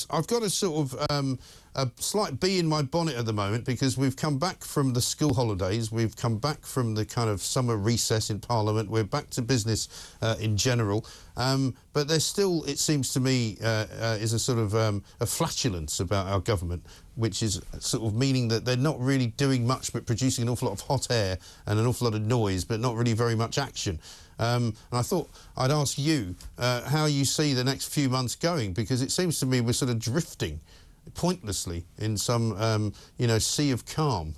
I've got a sort of a slight bee in my bonnet at the moment, because we've come back from the school holidays, we've come back from the kind of summer recess in Parliament, we're back to business in general, but there's still, it seems to me, is a sort of a flatulence about our government, which is sort of meaning that they're not really doing much but producing an awful lot of hot air and an awful lot of noise, but not really very much action. And I thought I'd ask you how you see the next few months going, because it seems to me we're sort of drifting pointlessly in some, you know, sea of calm.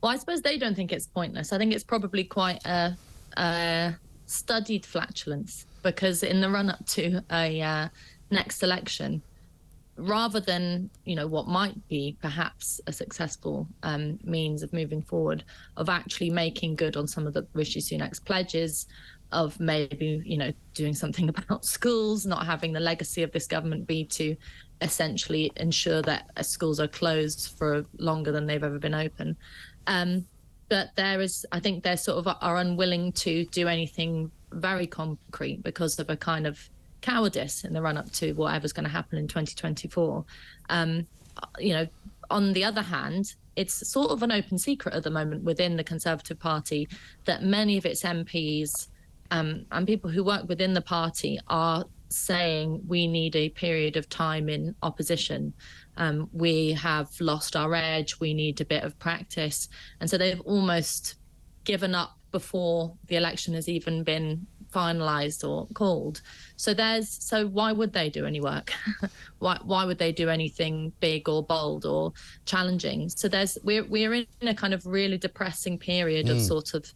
Well, I suppose they don't think it's pointless. I think it's probably quite a studied flatulence, because in the run-up to a next election, rather than, you know, what might be perhaps a successful means of moving forward, of actually making good on some of the Rishi Sunak's pledges, of maybe, you know, doing something about schools, not having the legacy of this government be to essentially ensure that schools are closed for longer than they've ever been open. But there is, I think they sort of are unwilling to do anything very concrete because of a kind of cowardice in the run-up to whatever's going to happen in 2024. You know, on the other hand, it's sort of an open secret at the moment within the Conservative Party that many of its MPs and people who work within the party are saying we need a period of time in opposition. We have lost our edge, we need a bit of practice. And so they've almost given up before the election has even been finalised or called. So why would they do any work? why would they do anything big or bold or challenging? So we're in a kind of really depressing period of sort of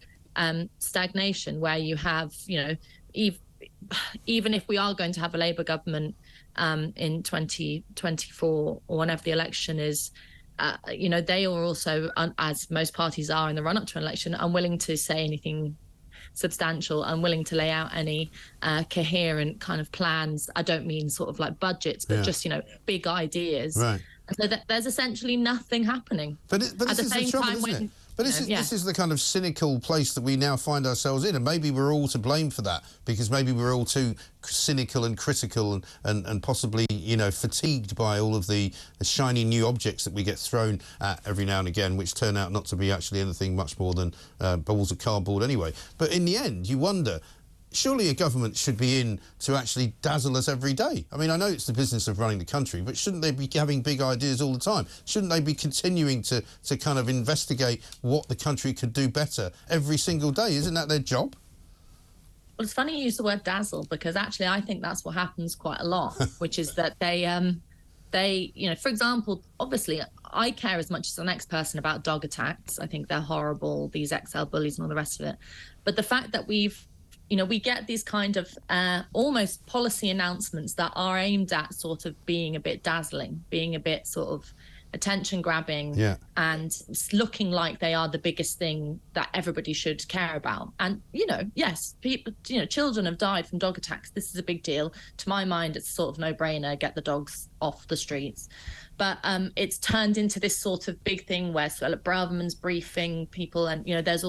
stagnation, where you have, you know, even if we are going to have a Labour government in 2024 or whenever the election is, you know, they are also, as most parties are in the run-up to an election, unwilling to say anything substantial, unwilling to lay out any coherent kind of plans. I don't mean sort of like budgets, but just, you know, big ideas. Right. And so there's essentially nothing happening. But this is the trouble, isn't it? But this is the kind of cynical place that we now find ourselves in, and maybe we're all to blame for that, because maybe we're all too cynical and critical and possibly, you know, fatigued by all of the shiny new objects that we get thrown at every now and again, which turn out not to be actually anything much more than balls of cardboard anyway. But in the end, you wonder, surely a government should be in to actually dazzle us every day. I mean, I know it's the business of running the country, but shouldn't they be having big ideas all the time? Shouldn't they be continuing to kind of investigate what the country could do better every single day? Isn't that their job? Well, it's funny you use the word dazzle, because actually I think that's what happens quite a lot, which is that they, you know, for example, obviously I care as much as the next person about dog attacks. I think they're horrible, these XL bullies and all the rest of it. But the fact that you know, we get these kind of almost policy announcements that are aimed at sort of being a bit dazzling, being a bit sort of attention grabbing, and looking like they are the biggest thing that everybody should care about. And, you know, yes, people, you know, children have died from dog attacks. This is a big deal. To my mind, it's sort of no-brainer, get the dogs off the streets. But it's turned into this sort of big thing where Braverman's briefing people, and, you know, there's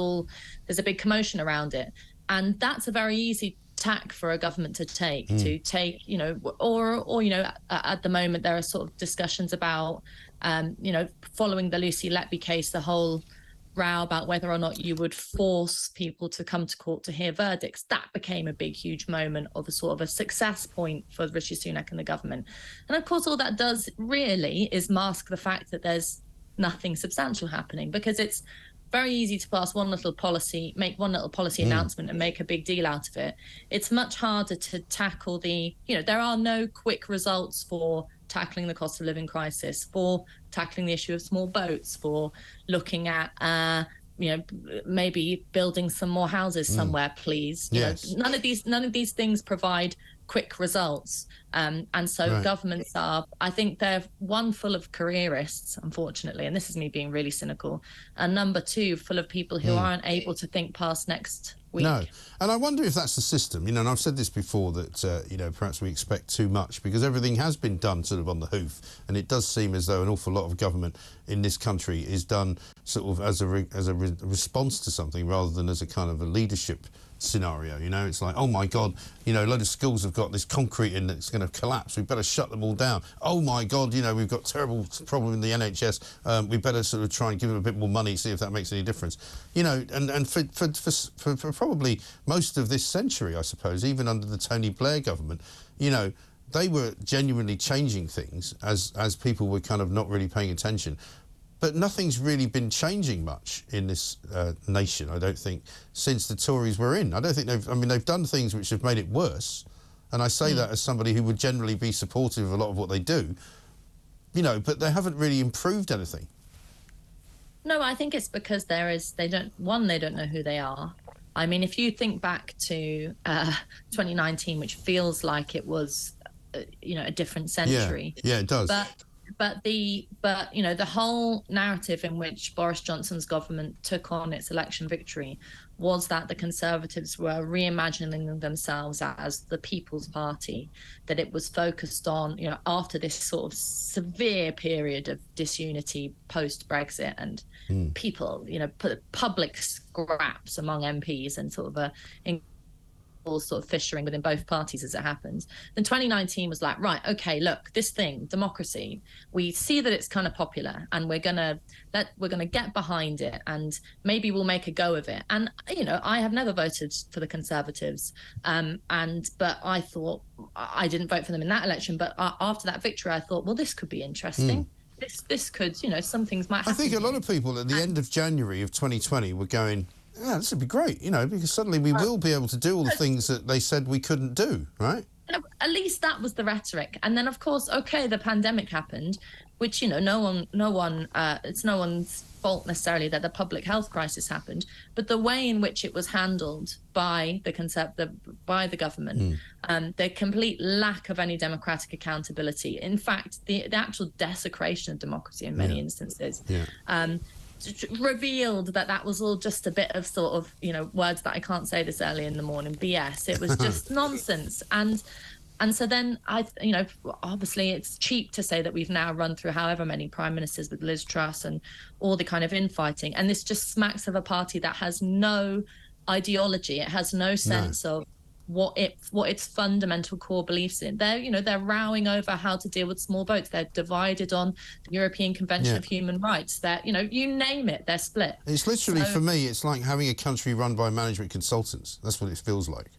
a big commotion around it. And that's a very easy tack for a government to take, you know, or you know, at the moment there are sort of discussions about, you know, following the Lucy Letby case, the whole row about whether or not you would force people to come to court to hear verdicts. That became a big, huge moment of a sort of a success point for Rishi Sunak and the government. And of course, all that does really is mask the fact that there's nothing substantial happening, because it's very easy to pass one little policy, make one little policy announcement and make a big deal out of it. It's much harder to tackle the, you know, there are no quick results for tackling the cost of living crisis, for tackling the issue of small boats, for looking at, you know, maybe building some more houses somewhere, please. You know, none of these things provide quick results. And so governments are, I think they're, one, full of careerists, unfortunately, and this is me being really cynical, and number two, full of people who aren't able to think past next week. No, and I wonder if that's the system, you know, and I've said this before, that, you know, perhaps we expect too much, because everything has been done sort of on the hoof, and it does seem as though an awful lot of government in this country is done sort of as a response to something rather than as a kind of a leadership scenario. You know, it's like, oh my God, you know, a load of schools have got this concrete in that's going to collapse. We better shut them all down. Oh my God, you know, we've got terrible problem in the NHS. We better sort of try and give them a bit more money, see if that makes any difference. You know, and for probably most of this century, I suppose, even under the Tony Blair government, you know, they were genuinely changing things as people were kind of not really paying attention. But nothing's really been changing much in this nation, I don't think, since the Tories were in. I don't think they've done things which have made it worse. And I say that as somebody who would generally be supportive of a lot of what they do, you know, but they haven't really improved anything. No, I think it's because they don't know who they are. I mean, if you think back to 2019, which feels like it was, you know, a different century. Yeah, it does. But you know, the whole narrative in which Boris Johnson's government took on its election victory was that the Conservatives were reimagining themselves as the People's Party, that it was focused on, you know, after this sort of severe period of disunity post-Brexit and people, you know, public scraps among MPs and sort of a sort of fissuring within both parties as it happens. Then 2019 was like, right, okay, look, this thing, democracy, we see that it's kind of popular and we're gonna get behind it and maybe we'll make a go of it. And you know, I have never voted for the Conservatives, but I thought, I didn't vote for them in that election, but after that victory I thought, well, this could be interesting. This could, you know, some things might happen. I think a lot of people at the end of January of 2020 were going, yeah, this would be great, you know, because suddenly we will be able to do all the things that they said we couldn't do, right? At least that was the rhetoric. And then, of course, okay, the pandemic happened, which, you know, it's no one's fault necessarily that the public health crisis happened, but the way in which it was handled by the government, the complete lack of any democratic accountability, in fact, the actual desecration of democracy in many instances, revealed that was all just a bit of sort of, you know, words that I can't say this early in the morning, BS. It was just nonsense. And so then you know, obviously it's cheap to say that we've now run through however many prime ministers with Liz Truss and all the kind of infighting. And this just smacks of a party that has no ideology. It has no sense of what its fundamental core beliefs in. They're rowing over how to deal with small votes. They're divided on the European Convention of Human Rights. They're, you know, you name it, they're split. It's literally, for me, it's like having a country run by management consultants. That's what it feels like.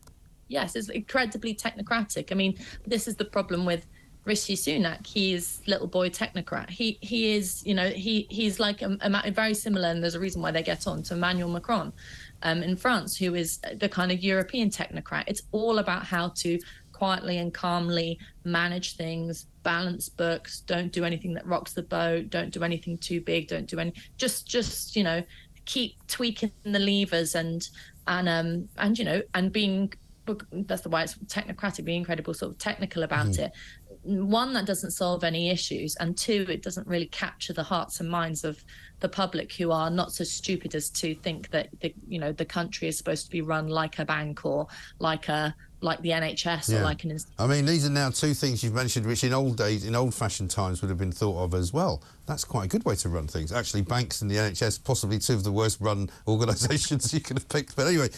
Yes, it's incredibly technocratic. I mean, this is the problem with Rishi Sunak. He is little boy technocrat. He is, you know, he's like a very similar, and there's a reason why they get on, to Emmanuel Macron in France, who is the kind of European technocrat. It's all about how to quietly and calmly manage things, balance books, don't do anything that rocks the boat, don't do anything too big, don't do any, just you know, keep tweaking the levers and you know, and being, that's the why it's technocratic, being incredible sort of technical about it. One, that doesn't solve any issues, and two, it doesn't really capture the hearts and minds of the public, who are not so stupid as to think that the country is supposed to be run like a bank or like the NHS or like an institution. I mean, these are now two things you've mentioned which in old-fashioned times would have been thought of as well. That's quite a good way to run things. Actually, banks and the NHS, possibly two of the worst run organisations you could have picked. But anyway,